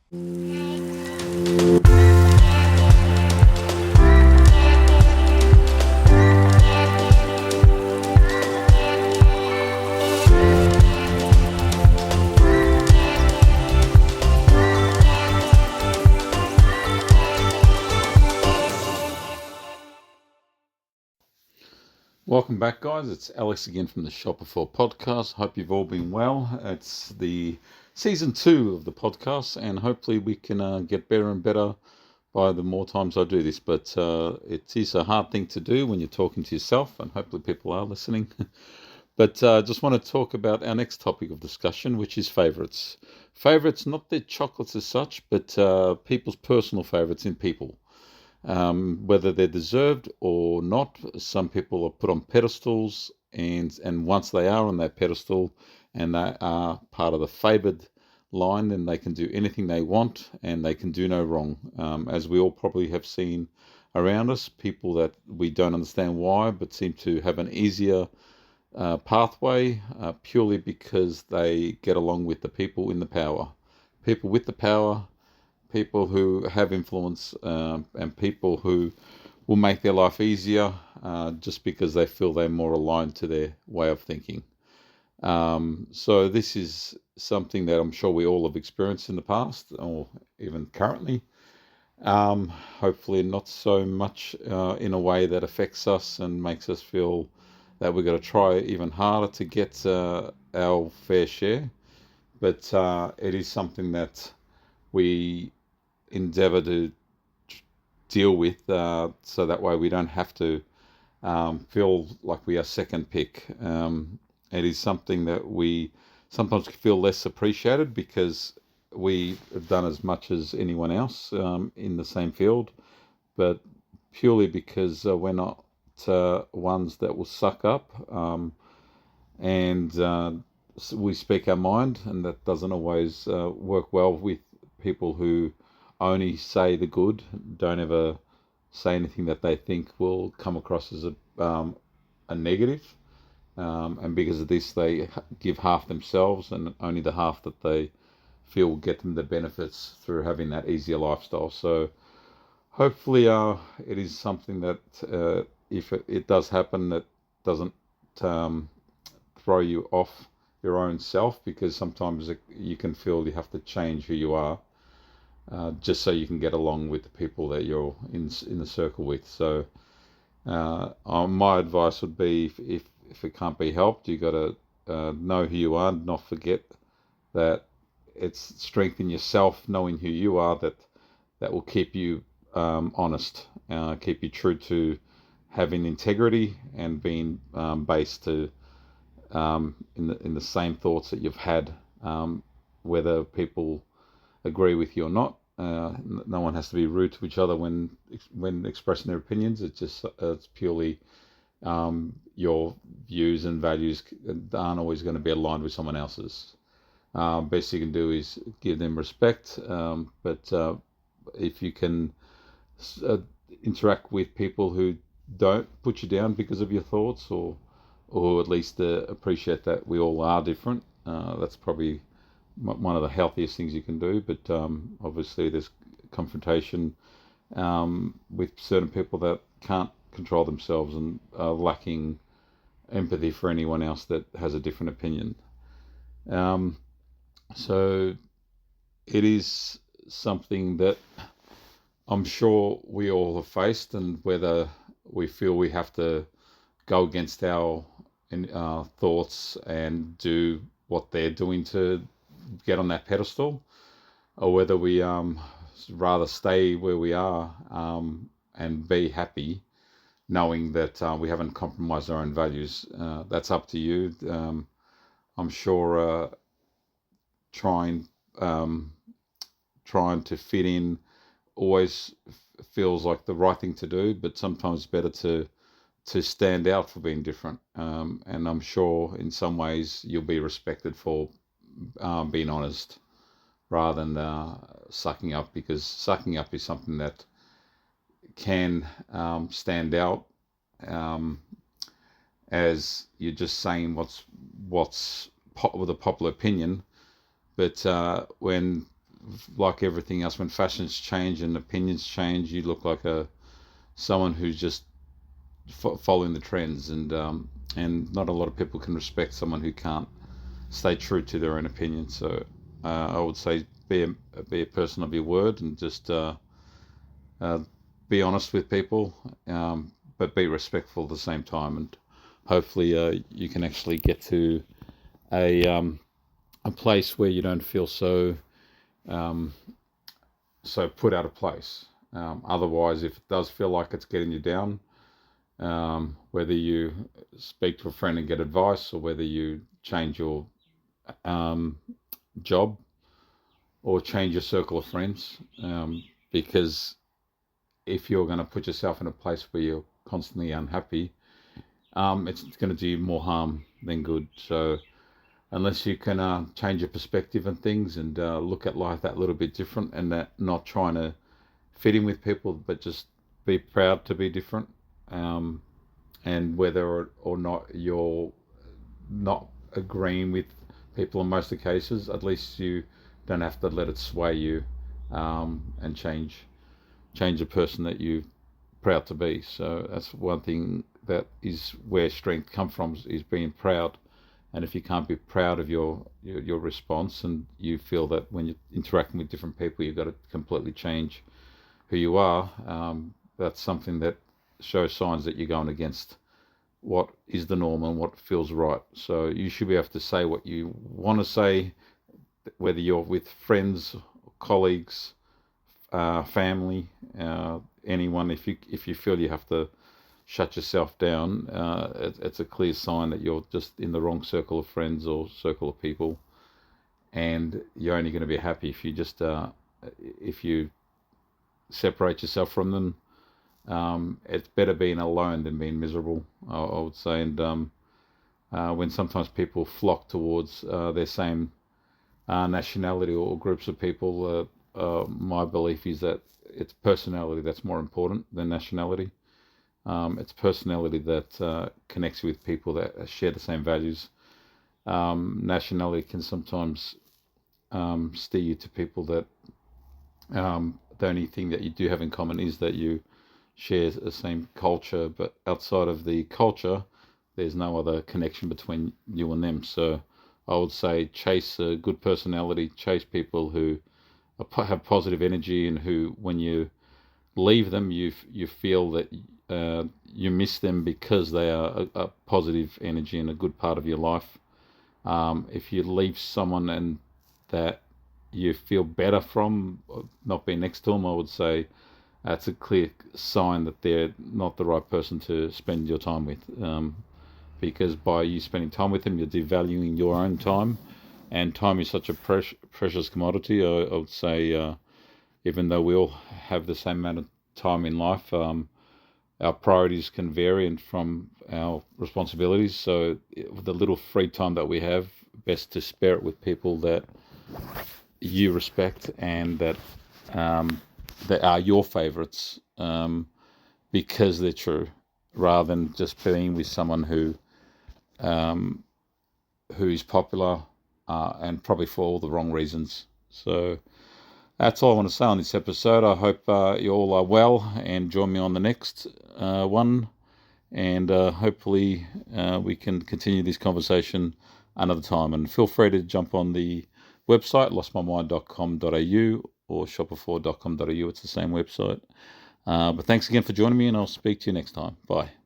Welcome back, guys. It's Alex again from the Shop Before podcast. Hope you've all been well. It's the season 2 of the podcast, and hopefully we can get better and better by the more times I do this. But it is a hard thing to do when you're talking to yourself, and hopefully people are listening. But I just want to talk about our next topic of discussion, which is favourites. Favourites, not the chocolates as such, but people's personal favourites in people. Whether they're deserved or not. Some people are put on pedestals, and once they are on that pedestal and they are part of the favoured line, then they can do anything they want and they can do no wrong. As we all probably have seen around us, people that we don't understand why, but seem to have an easier pathway purely because they get along with the people in the power. People with the power, people who have influence, and people who will make their life easier just because they feel they're more aligned to their way of thinking. So this is something that I'm sure we all have experienced in the past or even currently. Hopefully not so much in a way that affects us and makes us feel that we've got to try even harder to get our fair share. But it is something that we endeavour to deal with so that way we don't have to feel like we are second pick. It is something that we sometimes feel less appreciated because we have done as much as anyone else in the same field, but purely because we're not ones that will suck up and we speak our mind, and that doesn't always work well with people who only say the good, don't ever say anything that they think will come across as a negative. And because of this, they give half themselves and only the half that they feel will get them the benefits through having that easier lifestyle. So hopefully it is something that if it does happen, that doesn't throw you off your own self, because sometimes you can feel you have to change who you are just so you can get along with the people that you're in the circle with. So my advice would be, if it can't be helped, you got to know who you are, not forget that it's strength in yourself, knowing who you are, that will keep you honest, keep you true to having integrity and being based to in the same thoughts that you've had, whether people agree with you or not. No one has to be rude to each other when expressing their opinions. It's purely your views and values aren't always going to be aligned with someone else's. Best you can do is give them respect, but if you can interact with people who don't put you down because of your thoughts, or at least appreciate that we all are different, that's probably one of the healthiest things you can do. But obviously there's confrontation with certain people that can't control themselves and are lacking empathy for anyone else that has a different opinion. So it is something that I'm sure we all have faced, and whether we feel we have to go against our thoughts and do what they're doing to get on that pedestal, or whether we rather stay where we are and be happy, knowing that we haven't compromised our own values. That's up to you. I'm sure trying to fit in always feels like the right thing to do, but sometimes better to stand out for being different. And I'm sure in some ways you'll be respected for being honest rather than sucking up, because sucking up is something that can stand out as you're just saying what's with a popular opinion. But when like everything else, when fashions change and opinions change, you look like someone who's just following the trends, and not a lot of people can respect someone who can't stay true to their own opinion. So I would say be a person of your word, and just be honest with people, but be respectful at the same time. And hopefully you can actually get to a place where you don't feel so put out of place. Otherwise, if it does feel like it's getting you down, whether you speak to a friend and get advice, or whether you change your job or change your circle of friends, because if you're going to put yourself in a place where you're constantly unhappy, it's going to do you more harm than good. So unless you can change your perspective on things, and look at life that little bit different, and that not trying to fit in with people, but just be proud to be different, and whether or not you're not agreeing with people in most of the cases, at least you don't have to let it sway you, and change the person that you're proud to be. So that's one thing that is where strength comes from, is being proud. And if you can't be proud of your response, and you feel that when you're interacting with different people you've got to completely change who you are, that's something that shows signs that you're going against what is the norm and what feels right. So you should be able to say what you want to say, whether you're with friends, colleagues, family, anyone. If you feel you have to shut yourself down, it's a clear sign that you're just in the wrong circle of friends or circle of people, and you're only going to be happy if you just if you separate yourself from them. It's better being alone than being miserable, I would say. And when sometimes people flock towards their same nationality or groups of people, my belief is that it's personality that's more important than nationality. It's personality that connects you with people that share the same values. Nationality can sometimes steer you to people that the only thing that you do have in common is that you share the same culture, but outside of the culture, there's no other connection between you and them. So I would say chase a good personality, chase people who have positive energy, and who, when you leave them, you feel that you miss them because they are a positive energy and a good part of your life. If you leave someone and that you feel better from not being next to them, I would say that's a clear sign that they're not the right person to spend your time with. Because by you spending time with them, you're devaluing your own time, and time is such a precious commodity. I would say, even though we all have the same amount of time in life, our priorities can vary and from our responsibilities. So the little free time that we have, best to spare it with people that you respect and that are your favourites, because they're true, rather than just being with someone who is popular, and probably for all the wrong reasons. So that's all I want to say on this episode. I hope you all are well, and join me on the next one. And hopefully we can continue this conversation another time. And feel free to jump on the website, lostmymind.com.au or shopper4.com.au. It's the same website. But thanks again for joining me, and I'll speak to you next time. Bye.